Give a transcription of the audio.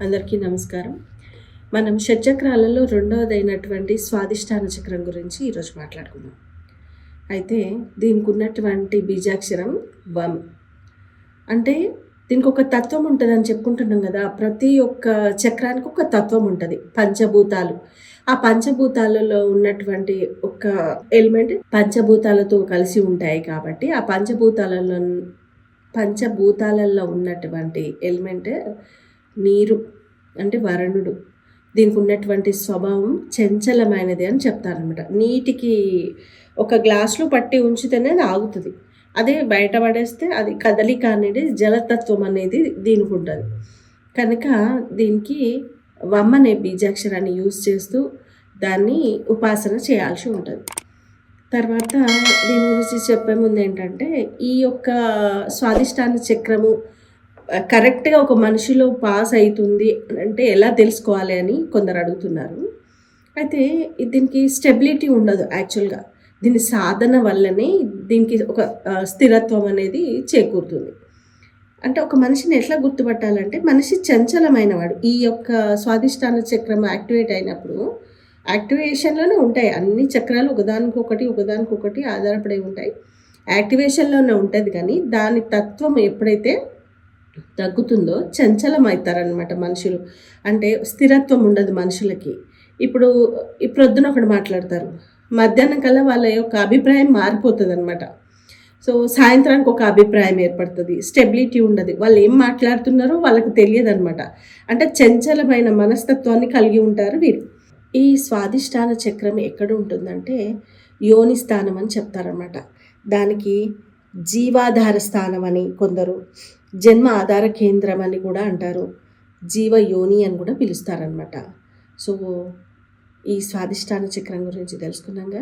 అందరికీ నమస్కారం. మనం షట్చక్రాలలో రెండవదైనటువంటి స్వాదిష్టాన చక్రం గురించి ఈరోజు మాట్లాడుకుందాం. అయితే దీనికి ఉన్నటువంటి బీజాక్షరం వం. అంటే దీనికి ఒక తత్వం ఉంటుందని చెప్పుకుంటున్నాం కదా. ప్రతి ఒక్క చక్రానికి ఒక తత్వం ఉంటుంది. పంచభూతాలు, ఆ పంచభూతాలలో ఉన్నటువంటి ఒక ఎలిమెంట్ పంచభూతాలతో కలిసి ఉంటాయి కాబట్టి ఆ పంచభూతాలలో ఉన్నటువంటి ఎలిమెంట్ నీరు, అంటే వరుణుడు. దీనికి ఉన్నటువంటి స్వభావం చంచలమైనది అని చెప్తారనమాట. నీటికి ఒక గ్లాసులో పట్టి ఉంచితేనే అది ఆగుతుంది, అదే బయట పడేస్తే అది కదలిక అనేది జలతత్వం అనేది దీనికి ఉంటుంది. కనుక దీనికి వమ్ అనే బీజాక్షరాన్ని యూజ్ చేస్తూ దాన్ని ఉపాసన చేయాల్సి ఉంటుంది. తర్వాత దీని గురించి చెప్పే ముందు ఏంటంటే, ఈ యొక్క స్వాదిష్టాన చక్రము కరెక్ట్గా ఒక మనిషిలో పాస్ అవుతుంది అంటే ఎలా తెలుసుకోవాలి అని కొందరు అడుగుతున్నారు. అయితే దీనికి స్టెబిలిటీ ఉండదు. యాక్చువల్గా దీని సాధన వల్లనే దీనికి ఒక స్థిరత్వం అనేది చేకూరుతుంది. అంటే ఒక మనిషిని ఎట్లా గుర్తుపట్టాలంటే, మనిషి చంచలమైన వాడు. ఈ యొక్క స్వాదిష్టాన చక్రం యాక్టివేట్ అయినప్పుడు, యాక్టివేషన్లోనే ఉంటాయి అన్ని చక్రాలు, ఒకదానికొకటి ఆధారపడి ఉంటాయి. యాక్టివేషన్లోనే ఉంటుంది, కానీ దాని తత్వం ఎప్పుడైతే తగ్గుతుందో చంచలం అవుతారనమాట మనుషులు. అంటే స్థిరత్వం ఉండదు మనుషులకి. ఇప్పుడు ప్రొద్దున ఒకటి మాట్లాడతారు, మధ్యాహ్నం కల్లా వాళ్ళ యొక్క అభిప్రాయం మారిపోతుంది అనమాట. సో సాయంత్రానికి ఒక అభిప్రాయం ఏర్పడుతుంది, స్టెబిలిటీ ఉండదు. వాళ్ళు ఏం మాట్లాడుతున్నారో వాళ్ళకి తెలియదు అనమాట. అంటే చంచలమైన మనస్తత్వాన్ని కలిగి ఉంటారు వీరు. ఈ స్వాదిష్టాన చక్రం ఎక్కడ ఉంటుందంటే యోని స్థానం అని చెప్తారనమాట. దానికి జీవాధార స్థానం అని కొందరు, జన్మ ఆధార కేంద్రం అని కూడా అంటారు, జీవ యోని అని కూడా పిలుస్తారనమాట. సో ఈ స్వాదిష్టాన చక్రం గురించి తెలుసుకున్నాగా.